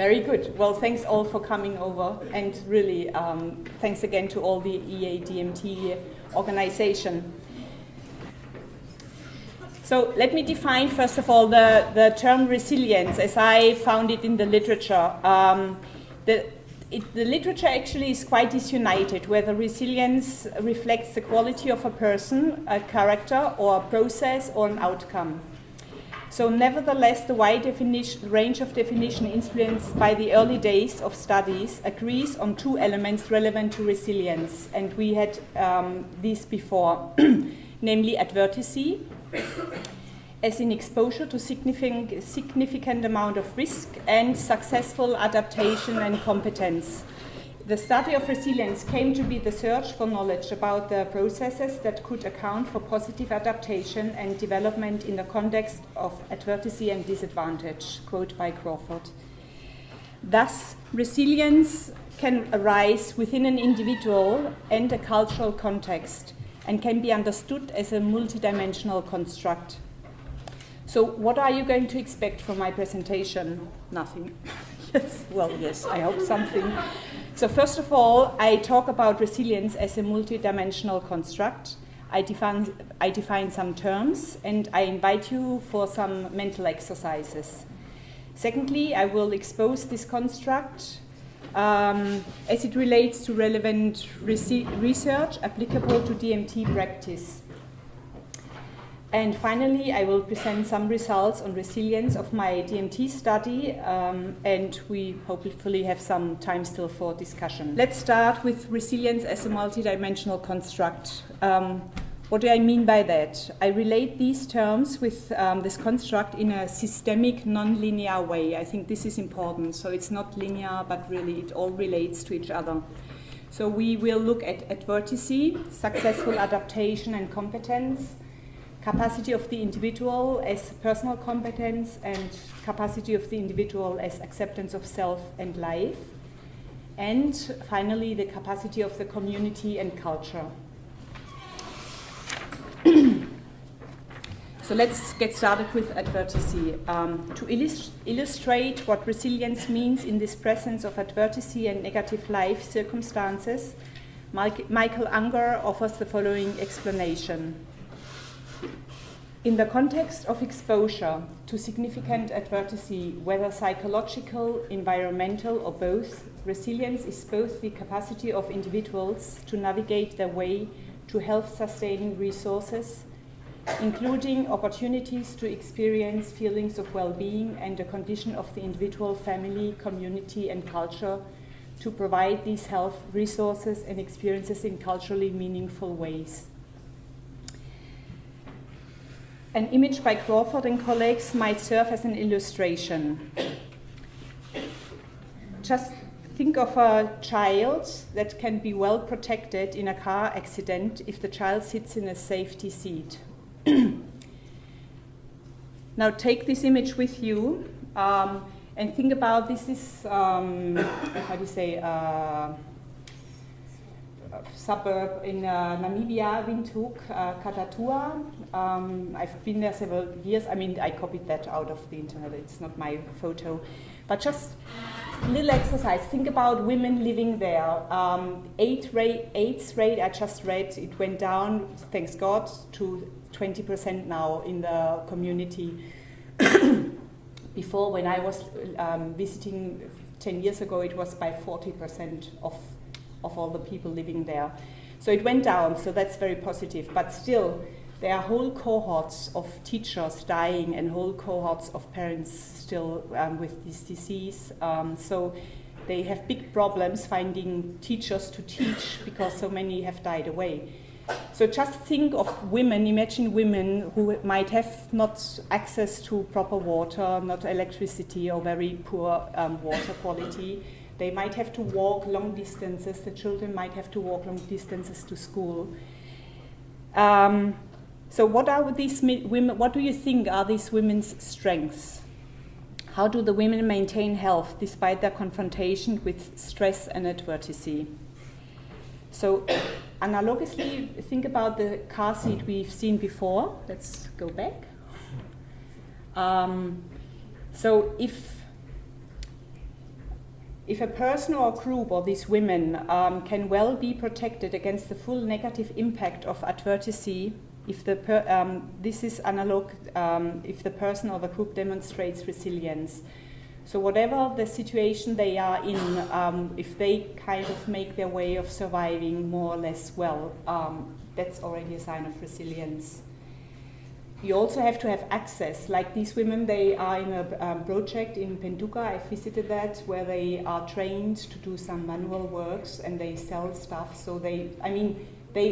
Very good. Well, thanks all for coming over, and really thanks again to all the EADMT organization. So let me define first of all the term resilience as I found it in the literature. The literature actually is quite disunited, whether resilience reflects the quality of a person, a character, or a process, or an outcome. So nevertheless, the wide range of definition influenced by the early days of studies agrees on two elements relevant to resilience, and we had these before, namely adversity, as in exposure to significant amount of risk, and successful adaptation and competence. The study of resilience came to be the search for knowledge about the processes that could account for positive adaptation and development in the context of adversity and disadvantage, quote by Crawford. Thus, resilience can arise within an individual and a cultural context and can be understood as a multidimensional construct. So what are you going to expect from my presentation? Nothing. Yes, well, yes, I hope something. So first of all, I talk about resilience as a multidimensional construct. I define some terms, and I invite you for some mental exercises. Secondly, I will expose this construct as it relates to relevant research applicable to DMT practice. And finally, I will present some results on resilience of my DMT study, and we hopefully have some time still for discussion. Let's start with resilience as a multidimensional construct. What do I mean by that? I relate these terms with this construct in a systemic, non-linear way. I think this is important. So it's not linear, but really it all relates to each other. So we will look at adversity, successful adaptation and competence, capacity of the individual as personal competence, and capacity of the individual as acceptance of self and life, and finally the capacity of the community and culture. So let's get started with adversity. To illustrate what resilience means in this presence of adversity and negative life circumstances, Michael Unger offers the following explanation. In the context of exposure to significant adversity, whether psychological, environmental, or both, resilience is both the capacity of individuals to navigate their way to health-sustaining resources, including opportunities to experience feelings of well-being, and a condition of the individual, family, community, and culture to provide these health resources and experiences in culturally meaningful ways. An image by Crawford and colleagues might serve as an illustration. Just think of a child that can be well protected in a car accident if the child sits in a safety seat. Now take this image with you and think about this is, how do you say, suburb in Namibia, Windhoek, Katatua. I've been there several years. I mean, I copied that out of the internet. It's not my photo. But just a little exercise. Think about women living there. AIDS rate, I just read, it went down, thanks God, to 20% now in the community. Before, when I was visiting 10 years ago, it was by 40% of all the people living there. So it went down, so that's very positive. But still, there are whole cohorts of teachers dying and whole cohorts of parents still with this disease. So they have big problems finding teachers to teach because so many have died away. So just think of women, imagine women who might have not access to proper water, not electricity, or very poor water quality. They might have to walk long distances. The children might have to walk long distances to school. So what are these women? What do you think are these women's strengths? How do the women maintain health despite their confrontation with stress and adversity? So analogously, think about the car seat we've seen before. Let's go back. So if If a person or group or these women can well be protected against the full negative impact of adversity, if this is analog if the person or the group demonstrates resilience. So whatever the situation they are in, if they kind of make their way of surviving more or less well, that's already a sign of resilience. You also have to have access. Like these women, they are in a project in Penduka, I visited that, where they are trained to do some manual works and they sell stuff. So they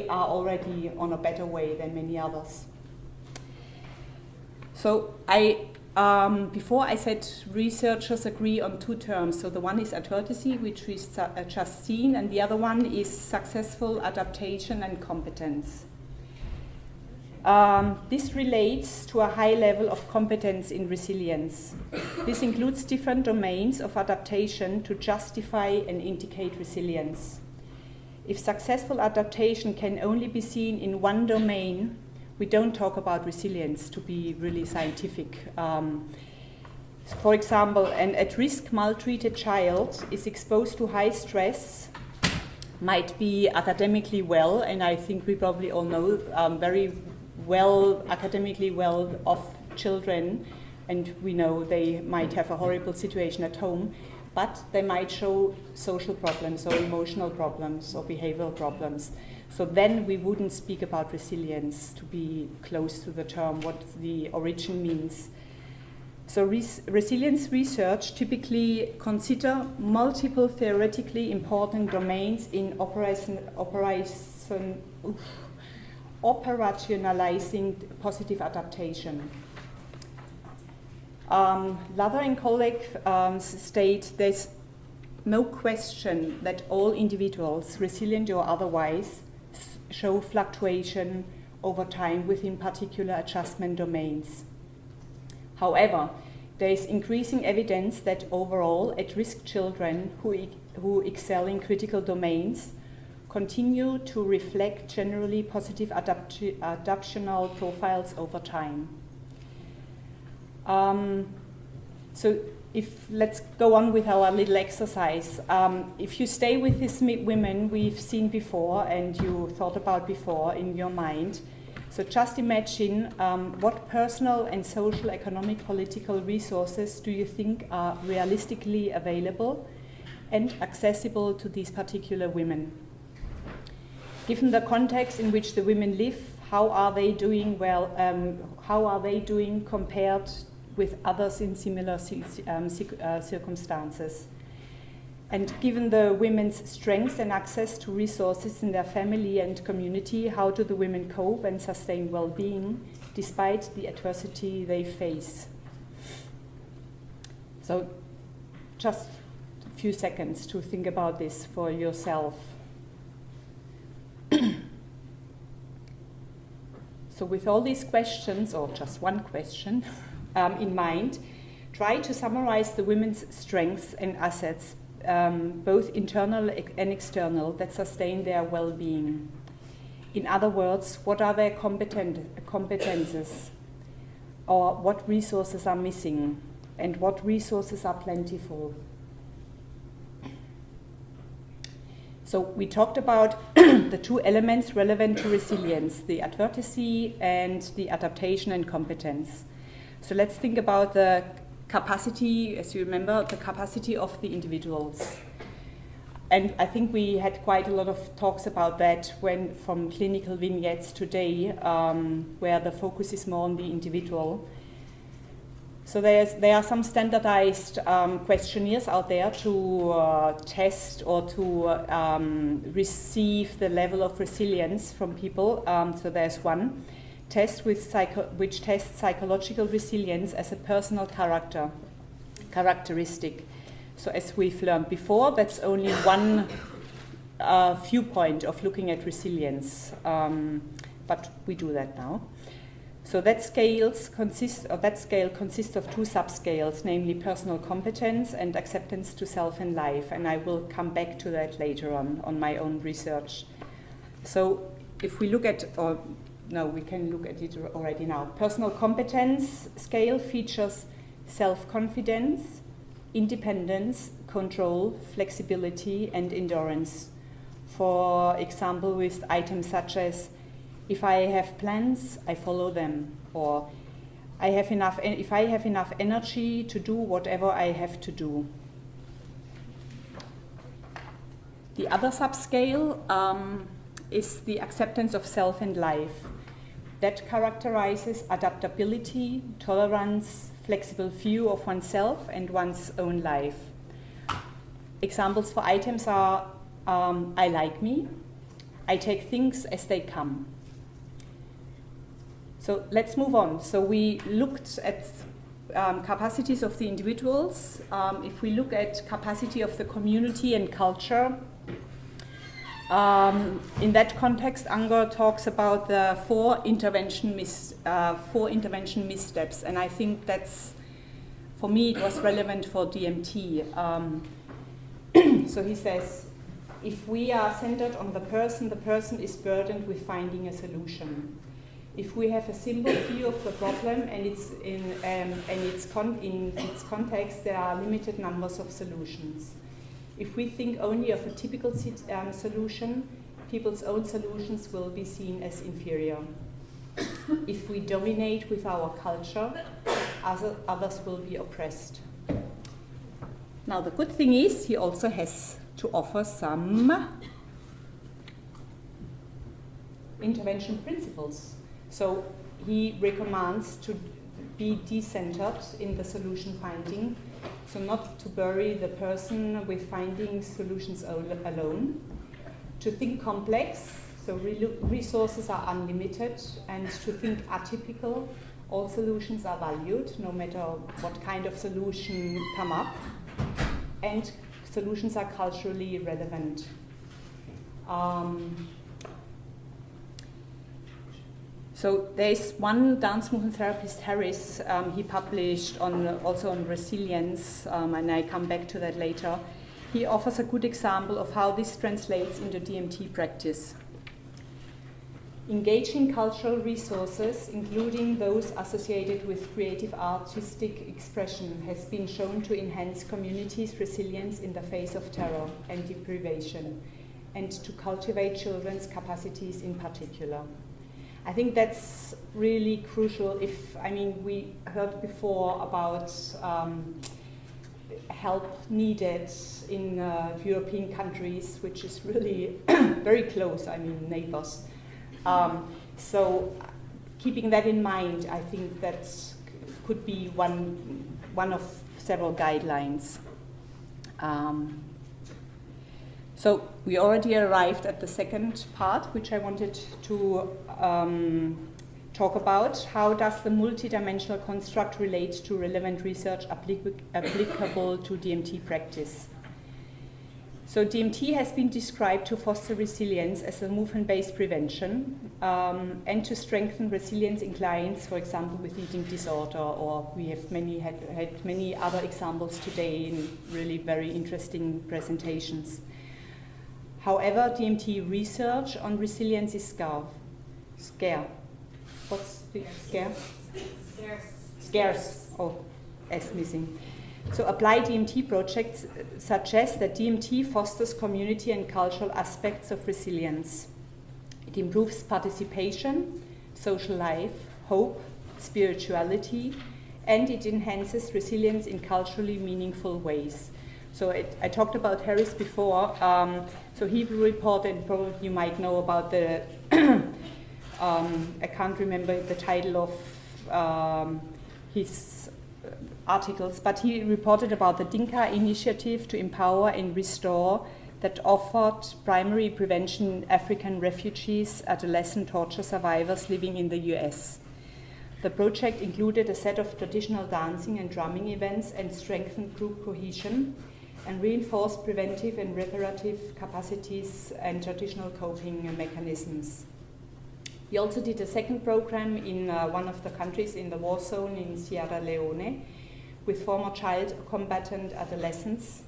are already on a better way than many others. So before I said researchers agree on two terms. So the one is adversity, which we've just seen, and the other one is successful adaptation and competence. This relates to a high level of competence in resilience. This includes different domains of adaptation to justify and indicate resilience. If successful adaptation can only be seen in one domain, we don't talk about resilience, to be really scientific. For example, an at-risk maltreated child is exposed to high stress, might be academically well, and I think we probably all know very well, academically well-off children, and we know they might have a horrible situation at home, but they might show social problems or emotional problems or behavioral problems. So then we wouldn't speak about resilience, to be close to the term, what the origin means. So resilience research typically consider multiple theoretically important domains in operationalizing positive adaptation. Lather and colleagues state there's no question that all individuals, resilient or otherwise, show fluctuation over time within particular adjustment domains. However, there is increasing evidence that overall at-risk children who excel in critical domains continue to reflect generally positive adaptational profiles over time. So let's go on with our little exercise. If you stay with these women we've seen before and you thought about before in your mind, so just imagine what personal and social, economic, political resources do you think are realistically available and accessible to these particular women? Given the context in which the women live, how are they doing how are they doing compared with others in similar circumstances? And given the women's strengths and access to resources in their family and community, how do the women cope and sustain well-being despite the adversity they face? So just a few seconds to think about this for yourself. So with all these questions, or just one question in mind, try to summarize the women's strengths and assets, both internal and external, that sustain their well-being. In other words, what are their competences, or what resources are missing, and what resources are plentiful? So we talked about the two elements relevant to resilience, the adversity and the adaptation and competence. So let's think about the capacity, as you remember, the capacity of the individuals. And I think we had quite a lot of talks about that from clinical vignettes today, where the focus is more on the individual. So there are some standardized questionnaires out there to test or to receive the level of resilience from people. So there's one test which tests psychological resilience as a personal characteristic. So as we've learned before, that's only one viewpoint of looking at resilience, but we do that now. So that scale consists of two subscales, namely personal competence and acceptance to self and life, and I will come back to that later on my own research. So if we look at, we can look at it already now. Personal competence scale features self-confidence, independence, control, flexibility, and endurance. For example, with items such as, if I have plans, I follow them, or if I have enough energy to do whatever I have to do. The other subscale is the acceptance of self and life. That characterizes adaptability, tolerance, flexible view of oneself and one's own life. Examples for items are, I like me, I take things as they come. So let's move on. So we looked at capacities of the individuals. If we look at capacity of the community and culture, in that context, Unger talks about the four intervention missteps, and I think that's, for me, it was relevant for DMT. So he says, if we are centered on the person is burdened with finding a solution. If we have a simple view of the problem and in its context, there are limited numbers of solutions. If we think only of a typical solution, people's own solutions will be seen as inferior. If we dominate with our culture, others will be oppressed. Now the good thing is, he also has to offer some intervention principles. So he recommends to be decentered in the solution finding, so not to bury the person with finding solutions alone, to think complex, so resources are unlimited, and to think atypical, all solutions are valued, no matter what kind of solution come up, and solutions are culturally relevant. So there's one dance movement therapist, Harris, he published also on resilience, and I come back to that later. He offers a good example of how this translates into DMT practice. Engaging cultural resources, including those associated with creative artistic expression, has been shown to enhance communities' resilience in the face of terror and deprivation, and to cultivate children's capacities in particular. I think that's really crucial. We heard before about help needed in European countries, which is really very close, neighbors. So keeping that in mind, I think that could be one of several guidelines. So we already arrived at the second part, which I wanted to talk about. How does the multidimensional construct relate to relevant research applicable to DMT practice? So DMT has been described to foster resilience as a movement-based prevention and to strengthen resilience in clients, for example, with eating disorder, or we have had many other examples today in really very interesting presentations. However, DMT research on resilience is scarce. What's the scarce? Scarce. Oh, S missing. So applied DMT projects suggest that DMT fosters community and cultural aspects of resilience. It improves participation, social life, hope, spirituality, and it enhances resilience in culturally meaningful ways. So I talked about Harris before. So he reported, probably you might know about the, I can't remember the title of his articles, but he reported about the Dinka initiative to empower and restore that offered primary prevention African refugees, adolescent torture survivors living in the US. The project included a set of traditional dancing and drumming events and strengthened group cohesion, and reinforced preventive and reparative capacities and traditional coping mechanisms. He also did a second program in one of the countries in the war zone in Sierra Leone with former child combatant adolescents,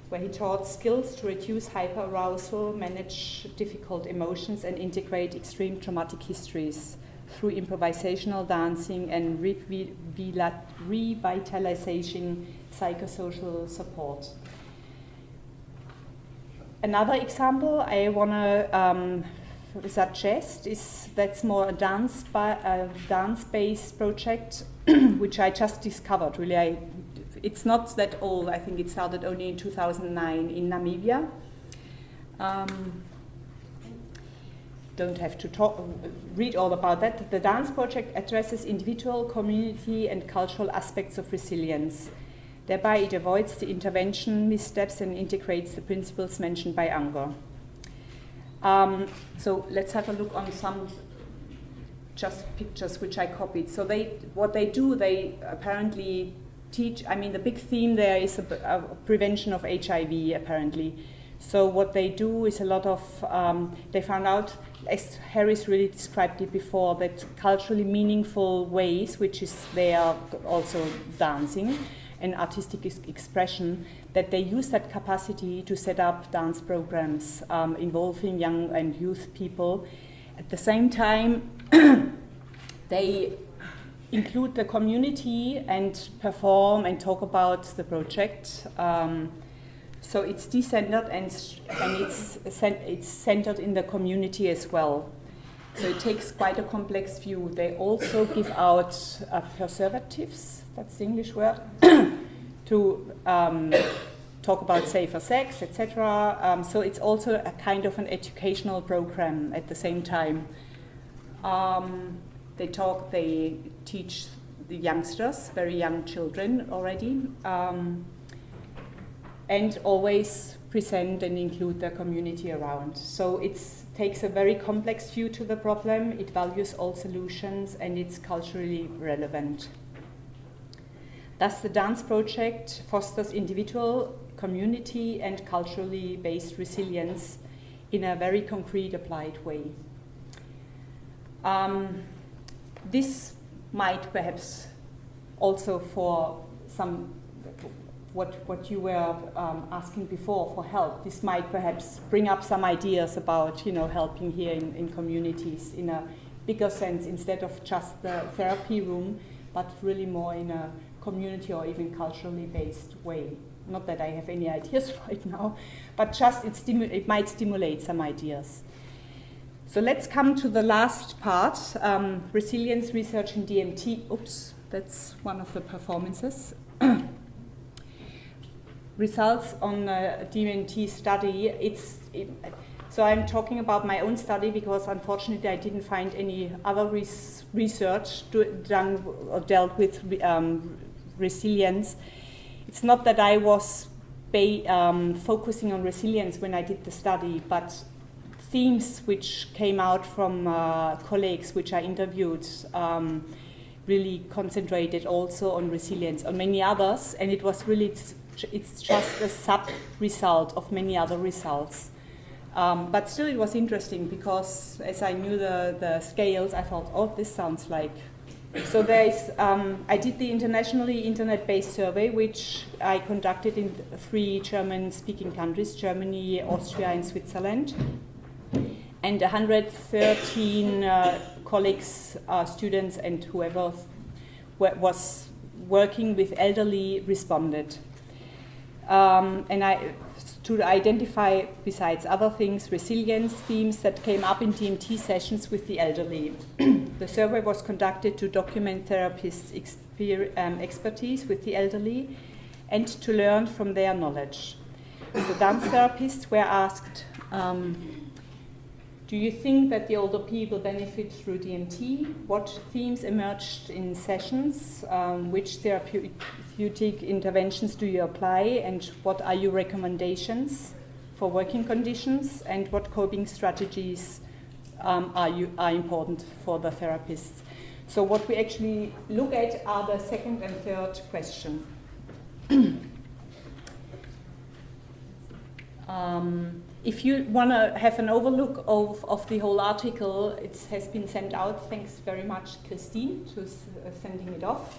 where he taught skills to reduce hyperarousal, manage difficult emotions, and integrate extreme traumatic histories through improvisational dancing and revitalizing psychosocial support. Another example I want to suggest is that's more a dance-based project, which I just discovered. Really, it's not that old. I think it started only in 2009 in Namibia. Don't have to read all about that. The dance project addresses individual, community, and cultural aspects of resilience. Thereby, it avoids the intervention missteps and integrates the principles mentioned by Unger. So let's have a look on some just pictures which I copied. So what they do, they apparently teach, I mean, the big theme there is a prevention of HIV, apparently. So what they do is a lot of, they found out, as Harris really described it before, that culturally meaningful ways, which is they are also dancing and artistic expression, that they use that capacity to set up dance programs involving young and youth people. At the same time, they include the community and perform and talk about the project. So it's decentered and it's centered in the community as well. So it takes quite a complex view. They also give out preservatives, that's the English word, to talk about safer sex, etc. So it's also a kind of an educational program at the same time. They teach the youngsters, very young children already, and always present and include the community around. So it takes a very complex view to the problem, it values all solutions, and it's culturally relevant. Thus, the dance project fosters individual, community, and culturally based resilience in a very concrete, applied way. This might perhaps also for some what you were asking before for help. This might perhaps bring up some ideas about helping here in communities in a bigger sense instead of just the therapy room, but really more in a community or even culturally based way. Not that I have any ideas right now, but just it might stimulate some ideas. So let's come to the last part, resilience research in DMT. Oops, that's one of the performances. Results on a DMT study. So I'm talking about my own study because unfortunately I didn't find any other research done or dealt with resilience. It's not that I was focusing on resilience when I did the study, but themes which came out from colleagues which I interviewed really concentrated also on resilience, on many others, and it's just a sub-result of many other results. But still it was interesting because as I knew the scales, I thought, oh, this sounds like. So there is, I did the internationally internet-based survey, which I conducted in 3 German-speaking countries, Germany, Austria, and Switzerland. And 113 colleagues, students, and whoever was working with elderly responded. To identify, besides other things, resilience themes that came up in DMT sessions with the elderly. The survey was conducted to document therapists' expertise with the elderly and to learn from their knowledge. The dance therapists were asked, do you think that the older people benefit through DMT? What themes emerged in sessions? Which therapeutic interventions do you apply? And what are your recommendations for working conditions? And what coping strategies are important for the therapists? So what we actually look at are the second and third question. If you want to have an overlook of the whole article, it has been sent out. Thanks very much, Christine, for sending it off.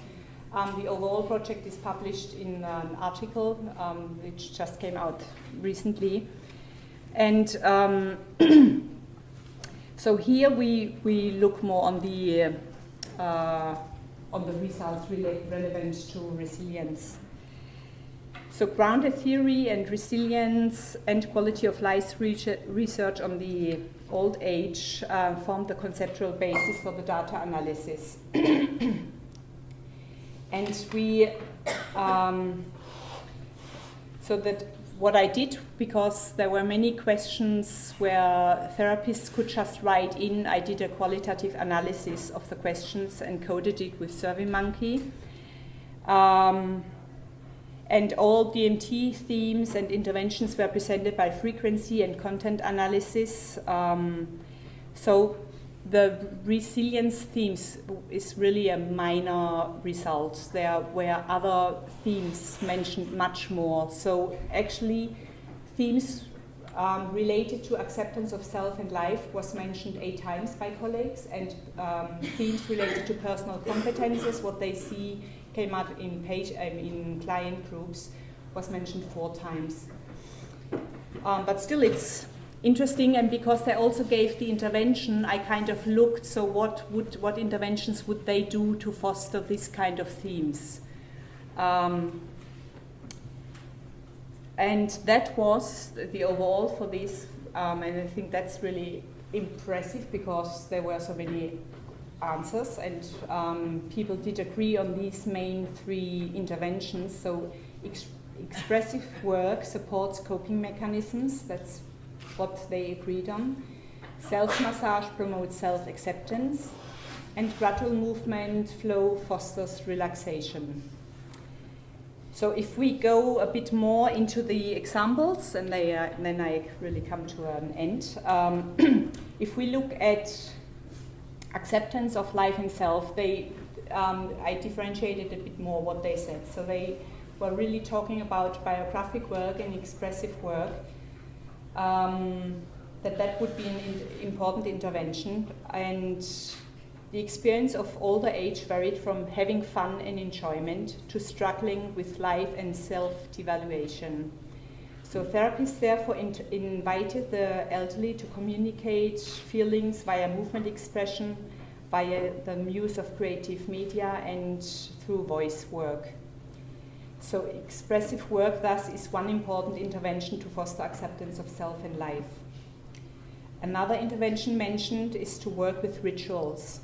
The overall project is published in an article which just came out recently. And so here we look more on the results relevant to resilience. So grounded theory and resilience and quality of life research on the old age formed the conceptual basis for the data analysis. And we, so that what I did, because there were many questions where therapists could just write in, I did a qualitative analysis of the questions and coded it with SurveyMonkey. And all DMT themes and interventions were presented by frequency and content analysis. So the resilience themes is really a minor result. There were other themes mentioned much more. So actually themes related to acceptance of self and life was mentioned 8 times by colleagues, and themes related to personal competences, what they see came out in client groups, was mentioned 4 times. But still it's interesting, and because they also gave the intervention, I kind of looked, so what interventions would they do to foster this kind of themes? And that was the overall for this, and I think that's really impressive because there were so many answers, and people did agree on these main 3 interventions. So expressive work supports coping mechanisms, that's what they agreed on. Self-massage promotes self-acceptance, and gradual movement flow fosters relaxation. So if we go a bit more into the examples, and then I really come to an end. If we look at acceptance of life and self, I differentiated a bit more what they said. So they were really talking about biographic work and expressive work, that would be an important intervention. And the experience of older age varied from having fun and enjoyment to struggling with life and self-devaluation. So therapists therefore invited the elderly to communicate feelings via movement expression, via the use of creative media and through voice work. So expressive work thus is one important intervention to foster acceptance of self and life. Another intervention mentioned is to work with rituals.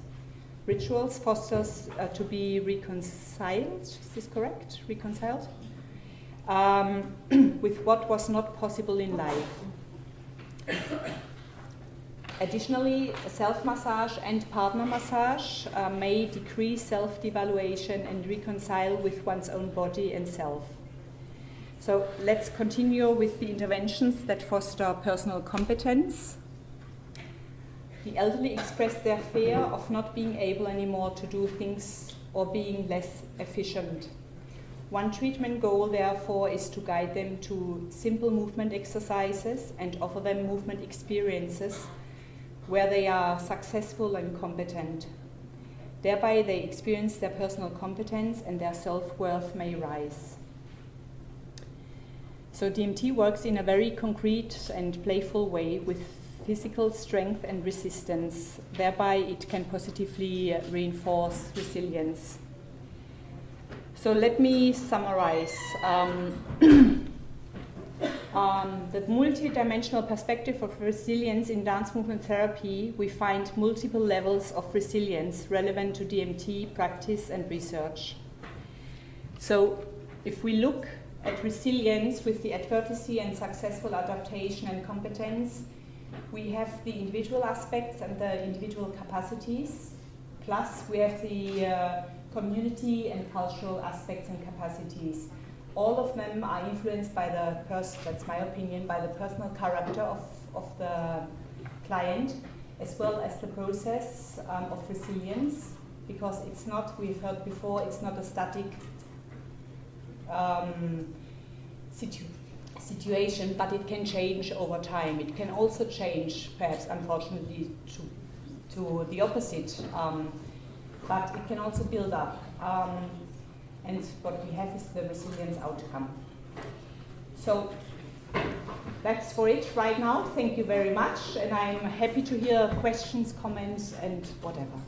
Rituals fosters to be reconciled, is this correct? Reconciled? With what was not possible in life. Additionally, self-massage and partner massage may decrease self-devaluation and reconcile with one's own body and self. So let's continue with the interventions that foster personal competence. The elderly express their fear of not being able anymore to do things or being less efficient. One treatment goal, therefore, is to guide them to simple movement exercises and offer them movement experiences where they are successful and competent. Thereby, they experience their personal competence and their self-worth may rise. So DMT works in a very concrete and playful way with physical strength and resistance. Thereby, it can positively reinforce resilience. So let me summarize. The multidimensional perspective of resilience in dance movement therapy, we find multiple levels of resilience relevant to DMT practice and research. So if we look at resilience with the advocacy and successful adaptation and competence, we have the individual aspects and the individual capacities, plus we have the community and cultural aspects and capacities. All of them are influenced by the that's my opinion, by the personal character of the client, as well as the process of resilience, because it's not, we've heard before, it's not a static situation, but it can change over time. It can also change, perhaps unfortunately, to the opposite, but it can also build up. And what we have is the resilience outcome. So that's for it right now. Thank you very much, and I'm happy to hear questions, comments, and whatever.